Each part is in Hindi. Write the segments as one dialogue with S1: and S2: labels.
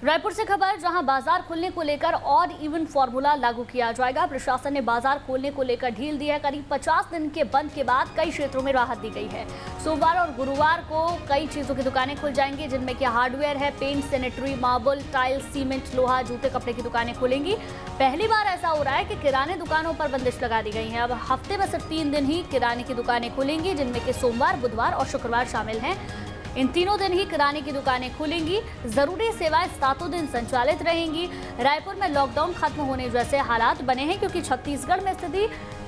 S1: रायपुर से खबर, जहां बाजार खुलने को लेकर ऑड इवन फॉर्मूला लागू किया जाएगा। प्रशासन ने बाजार खोलने को लेकर ढील दी है। करीब 50 दिन के बंद के बाद कई क्षेत्रों में राहत दी गई है। सोमवार और गुरुवार को कई चीजों की दुकानें खुल जाएंगी, जिनमें कि हार्डवेयर है, paint, sanitary, marble, tiles, cement, लोहा, जूते, कपड़े की दुकानें खुलेंगी। पहली बार ऐसा हो रहा है कि किराने दुकानों पर बंदिश लगा दी गई है। अब हफ्ते में सिर्फ 3 दिन ही किराने की दुकानें खुलेंगी, जिनमें कि सोमवार, बुधवार और शुक्रवार शामिल हैं। इन तीनों दिन ही किराने की दुकानें खुलेंगी। जरूरी सेवाएं 7 दिन संचालित रहेंगी। रायपुर में लॉकडाउन खत्म होने जैसे हालात बने हैं, क्योंकि छत्तीसगढ़ में स्थिति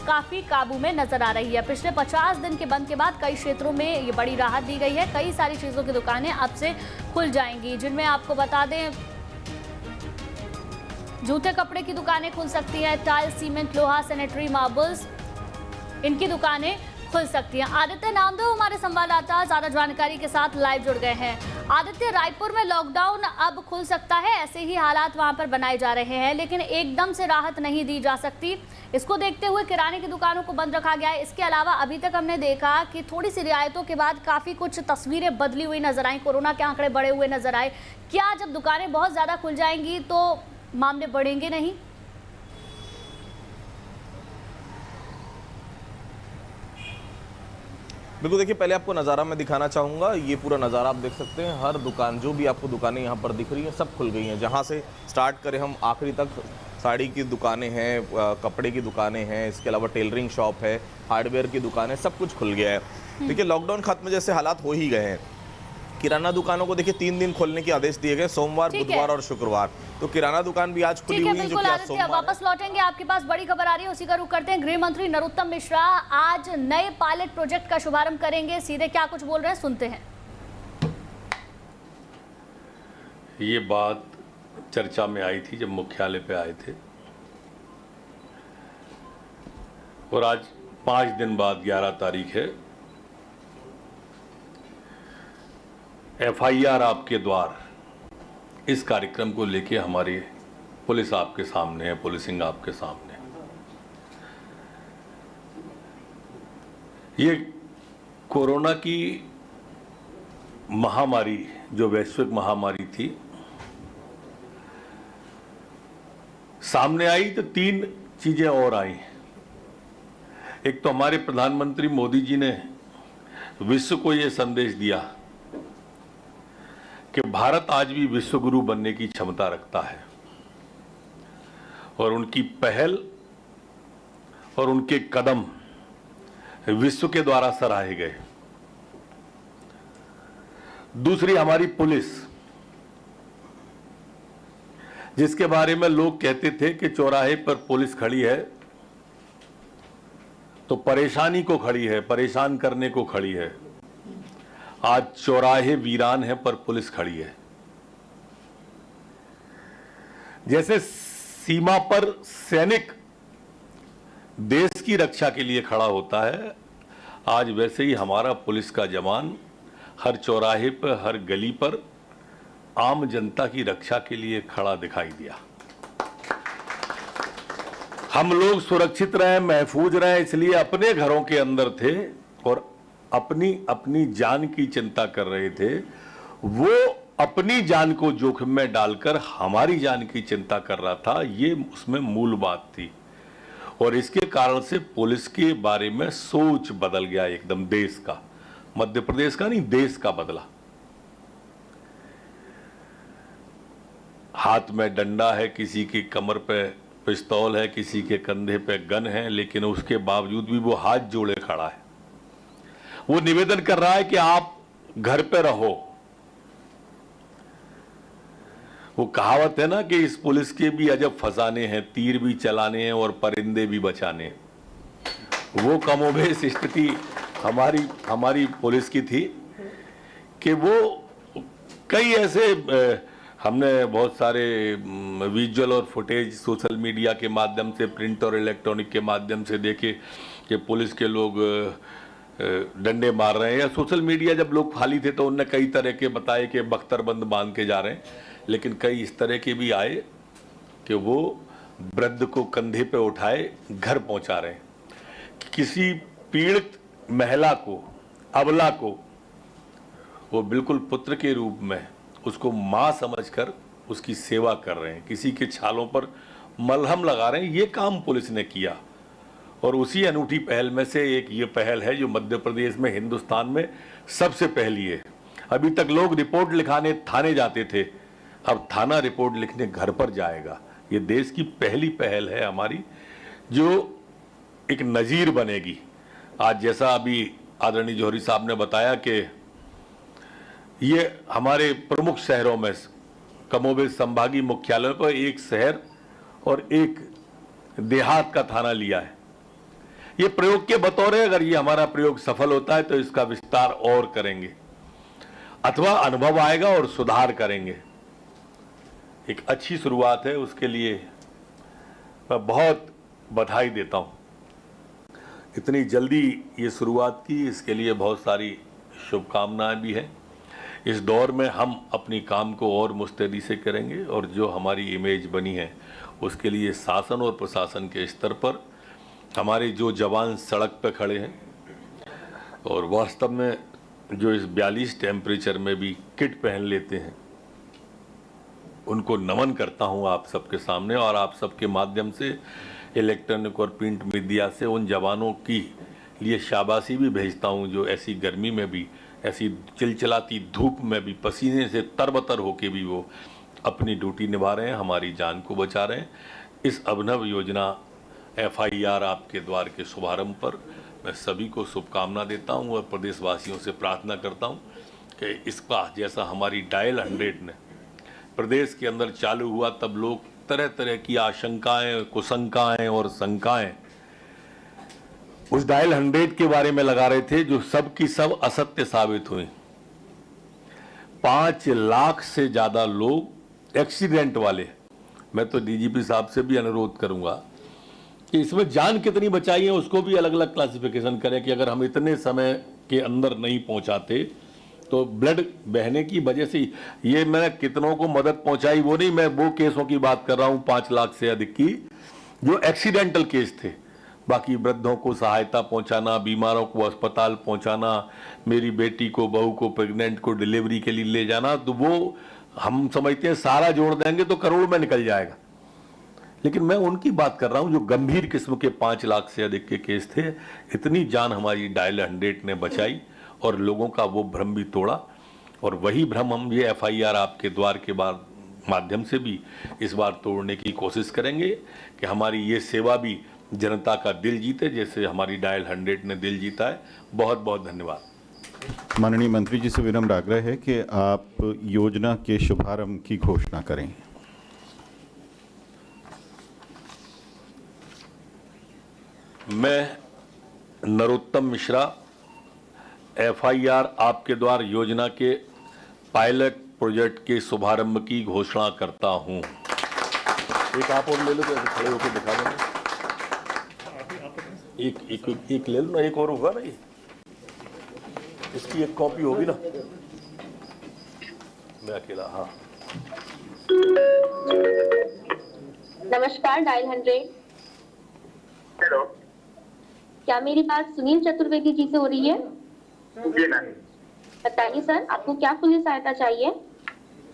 S1: काफी काबू में नजर आ रही है। पिछले 50 दिन के बंद के बाद कई क्षेत्रों में ये बड़ी राहत दी गई है। कई सारी चीजों की दुकानें अब से खुल जाएंगी, जिनमें आपको बता दें, जूते कपड़े की दुकानें खुल सकती है, टाइल्स, सीमेंट, लोहा, सैनिटरी, मार्बल्स, इनकी दुकानें खुल सकती हैं। आदित्य नामदेव हमारे संवाददाता ज्यादा जानकारी के साथ लाइव जुड़ गए हैं। आदित्य, रायपुर में लॉकडाउन अब खुल सकता है, ऐसे ही हालात वहां पर बनाए जा रहे हैं, लेकिन एकदम से राहत नहीं दी जा सकती। इसको देखते हुए किराने की दुकानों को बंद रखा गया है। इसके अलावा अभी तक हमने देखा कि थोड़ी सी रियायतों के बाद काफी कुछ तस्वीरें बदली हुई नजर आई, कोरोना के आंकड़े बढ़े हुए नजर आए। क्या जब दुकानें बहुत ज्यादा खुल जाएंगी तो मामले बढ़ेंगे नहीं?
S2: बिल्कुल, देखिए, पहले आपको नज़ारा मैं दिखाना चाहूँगा। ये पूरा नज़ारा आप देख सकते हैं। हर दुकान, जो भी आपको दुकानें यहाँ पर दिख रही हैं, सब खुल गई हैं। जहाँ से स्टार्ट करें हम, आखिरी तक साड़ी की दुकानें हैं, कपड़े की दुकानें हैं, इसके अलावा टेलरिंग शॉप है, हार्डवेयर की दुकानें, सब कुछ खुल गया है। देखिए, लॉकडाउन खत्म जैसे हालात हो ही गए हैं। किराना दुकानों को देखिए 3 दिन खोलने के आदेश दिए गए, सोमवार, बुधवार और शुक्रवार। तो किराना दुकान भी आज खुली हुई है, जो कि आज सोमवार।
S1: वापस लौटेंगे, आपके पास बड़ी खबर आ रही है, उसी का रुख करते हैं। गृह मंत्री नरोत्तम मिश्रा आज नए पायलट प्रोजेक्ट का शुभारंभ करेंगे। सीधे क्या कुछ बोल रहे हैं, सुनते हैं।
S3: ये बात चर्चा में आई थी जब मुख्यालय पे आए थे, और आज 5 दिन बाद 11 तारीख है। FIR आपके द्वार, इस कार्यक्रम को लेके हमारी पुलिस आपके सामने है, पुलिसिंग आपके सामने। ये कोरोना की महामारी, जो वैश्विक महामारी थी, सामने आई तो 3 चीजें और आई। एक तो हमारे प्रधानमंत्री मोदी जी ने विश्व को यह संदेश दिया कि भारत आज भी विश्वगुरु बनने की क्षमता रखता है, और उनकी पहल और उनके कदम विश्व के द्वारा सराहे गए। दूसरी, हमारी पुलिस, जिसके बारे में लोग कहते थे कि चौराहे पर पुलिस खड़ी है तो परेशानी को खड़ी है, परेशान करने को खड़ी है। आज चौराहे वीरान है पर पुलिस खड़ी है। जैसे सीमा पर सैनिक देश की रक्षा के लिए खड़ा होता है, आज वैसे ही हमारा पुलिस का जवान हर चौराहे पर, हर गली पर आम जनता की रक्षा के लिए खड़ा दिखाई दिया। हम लोग सुरक्षित रहे, महफूज रहे, इसलिए अपने घरों के अंदर थे और अपनी जान की चिंता कर रहे थे। वो अपनी जान को जोखिम में डालकर हमारी जान की चिंता कर रहा था, ये उसमें मूल बात थी। और इसके कारण से पुलिस के बारे में सोच बदल गया एकदम, देश का, मध्य प्रदेश का नहीं, देश का बदला। हाथ में डंडा है, किसी की कमर पे पिस्तौल है, किसी के कंधे पे गन है, लेकिन उसके बावजूद भी वो हाथ जोड़े खड़ा है। वो निवेदन कर रहा है कि आप घर पे रहो। वो कहावत है ना कि इस पुलिस के भी अजब फसाने हैं, तीर भी चलाने हैं और परिंदे भी बचाने हैं। वो कमोबेश स्थिति हमारी पुलिस की थी कि वो कई ऐसे, हमने बहुत सारे विजुअल और फुटेज सोशल मीडिया के माध्यम से, प्रिंट और इलेक्ट्रॉनिक के माध्यम से देखे कि पुलिस के लोग डंडे मार रहे हैं, या सोशल मीडिया जब लोग खाली थे तो उनने कई तरह के बताए कि बख्तरबंद बांध के जा रहे हैं, लेकिन कई इस तरह के भी आए कि वो वृद्ध को कंधे पे उठाए घर पहुंचा रहे हैं। किसी पीड़ित महिला को, अबला को, वो बिल्कुल पुत्र के रूप में उसको मां समझकर उसकी सेवा कर रहे हैं, किसी के छालों पर मलहम लगा रहे हैं। ये काम पुलिस ने किया और उसी अनूठी पहल में से एक ये पहल है जो मध्य प्रदेश में, हिंदुस्तान में सबसे पहली है। अभी तक लोग रिपोर्ट लिखाने थाने जाते थे, अब थाना रिपोर्ट लिखने घर पर जाएगा। ये देश की पहली पहल है हमारी जो एक नजीर बनेगी। आज जैसा अभी आदरणीय जौहरी साहब ने बताया कि ये हमारे प्रमुख शहरों में कमोबेश संभागीय मुख्यालयों पर एक शहर और एक देहात का थाना लिया है। ये प्रयोग के बतौर है, अगर ये हमारा प्रयोग सफल होता है तो इसका विस्तार और करेंगे अथवा अनुभव आएगा और सुधार करेंगे। एक अच्छी शुरुआत है, उसके लिए मैं बहुत बधाई देता हूं। इतनी जल्दी ये शुरुआत की, इसके लिए बहुत सारी शुभकामनाएं भी हैं। इस दौर में हम अपनी काम को और मुस्तैदी से करेंगे और जो हमारी इमेज बनी है उसके लिए शासन और प्रशासन के स्तर पर हमारे जो जवान सड़क पर खड़े हैं और वास्तव में जो इस 42 टेम्परेचर में भी किट पहन लेते हैं, उनको नमन करता हूं आप सबके सामने और आप सबके माध्यम से इलेक्ट्रॉनिक और प्रिंट मीडिया से उन जवानों की लिए शाबाशी भी भेजता हूं जो ऐसी गर्मी में भी, ऐसी चिलचिलाती धूप में भी पसीने से तरबतर होके भी वो अपनी ड्यूटी निभा रहे हैं, हमारी जान को बचा रहे हैं। इस अभिनव योजना FIR आपके द्वार के शुभारंभ पर मैं सभी को शुभकामना देता हूं और प्रदेशवासियों से प्रार्थना करता हूं कि इसका जैसा हमारी डायल 100 ने प्रदेश के अंदर चालू हुआ, तब लोग तरह तरह की आशंकाएं, कुशंकाएं और शंकाएं उस डायल 100 के बारे में लगा रहे थे, जो सब की सब असत्य साबित हुई। 5 लाख से ज्यादा लोग एक्सीडेंट वाले। मैं तो DGP साहब से भी अनुरोध करूंगा कि इसमें जान कितनी बचाई है उसको भी अलग अलग क्लासिफिकेशन करें कि अगर हम इतने समय के अंदर नहीं पहुंचाते तो ब्लड बहने की वजह से ये मैंने कितनों को मदद पहुंचाई वो नहीं, मैं वो केसों की बात कर रहा हूं 5 लाख से अधिक की जो एक्सीडेंटल केस थे। बाकी वृद्धों को सहायता पहुंचाना, बीमारों को अस्पताल पहुंचाना, मेरी बेटी को, बहू को, प्रेग्नेंट को डिलीवरी के लिए ले जाना, तो वो हम समझते हैं सारा जोड़ देंगे तो करोड़ में निकल जाएगा। लेकिन मैं उनकी बात कर रहा हूं जो गंभीर किस्म के 5 लाख से अधिक के केस थे। इतनी जान हमारी डायल 100 ने बचाई और लोगों का वो भ्रम भी तोड़ा और वही भ्रम हम ये FIR आपके द्वार के बाद माध्यम से भी इस बार तोड़ने की कोशिश करेंगे कि हमारी ये सेवा भी जनता का दिल जीते जैसे हमारी डायल 100 ने दिल जीता है। बहुत बहुत धन्यवाद।
S4: माननीय मंत्री जी से विनम्र आग्रह है कि आप योजना के शुभारंभ की घोषणा करें।
S3: मैं नरोत्तम मिश्रा FIR आपके द्वार योजना के पायलट प्रोजेक्ट के शुभारंभ की घोषणा करता हूं। एक आप और ले लो तो ऐसे खड़े होकर दिखा देंगे। एक ले लो ना, एक और होगा ना, ये इसकी एक कॉपी होगी ना, मैं अकेला। हाँ,
S5: नमस्कार डायल 100।
S6: हेलो,
S5: क्या मेरी बात सुनील चतुर्वेदी जी से हो रही है?
S6: जी मैम।
S5: बताइए सर, आपको क्या पुलिस सहायता चाहिए?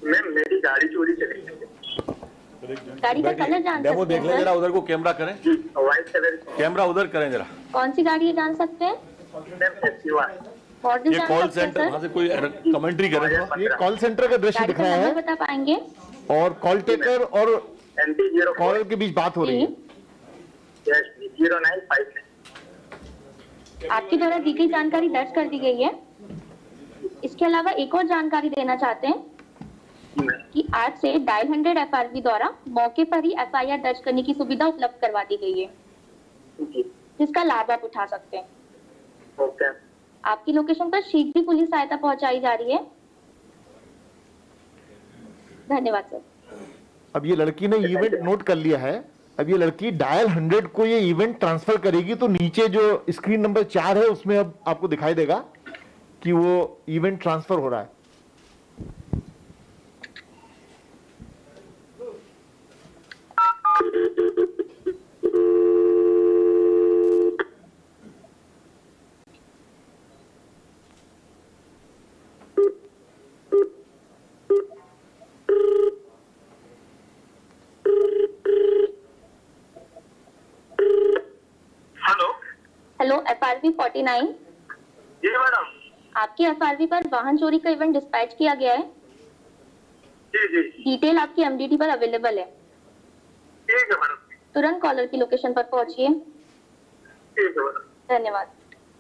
S6: मैम मेरी गाड़ी चोरी चली गई।
S5: गाड़ी का कलर जान
S3: डेमो
S5: सकते
S3: देख
S5: हैं
S3: लें
S5: सर?
S3: जरा, उधर को कैमरा करें,
S6: व्हाइट कलर की।
S3: कैमरा उधर करें जरा।
S5: कौन सी गाड़ी है जान सकते हैं?
S6: Ma'am Activa.
S5: मॉडल
S3: ये
S5: जान
S3: कॉल
S5: सकते हैं
S3: सेंटर, वहां से कोई कमेंट्री करें थोड़ा।
S7: ये कॉल सेंटर का दृश्य
S5: गाड़ी
S7: दिख
S5: का
S7: रहा है
S5: नंबर बता पाएंगे?
S7: और कॉल टेकर और
S6: NT04
S7: कॉलर के बीच बात हो रही है।
S6: 0959।
S5: आपके द्वारा दी गई जानकारी दर्ज कर दी गई है। इसके अलावा एक और जानकारी देना चाहते हैं कि आज से डायल 100 FRB द्वारा मौके पर ही FIR दर्ज करने की सुविधा उपलब्ध करवा दी गई है,
S6: जी
S5: जिसका लाभ आप उठा सकते हैं।
S6: ओके।
S5: आपकी लोकेशन पर शीघ्र ही पुलिस सहायता पहुंचाई जा रही है। धन्यवाद सर।
S7: अब ये लड़की ने इवेंट नोट कर लिया है। अब ये लड़की डायल 100 को ये इवेंट ट्रांसफर करेगी तो नीचे जो स्क्रीन नंबर 4 है उसमें अब आपको दिखाई देगा कि वो इवेंट ट्रांसफर हो रहा है।
S5: Hello, FRV 49।
S6: जी मैडम।
S5: आपकी FRV पर वाहन चोरी का इवेंट डिस्पैच किया गया है।
S6: जी जी
S5: डिटेल आपकी MDT पर अवेलेबल है।
S6: ठीक है मैडम।
S5: तुरंत कॉलर की लोकेशन पर पहुंचिए।
S6: ठीक है मैडम।
S5: धन्यवाद।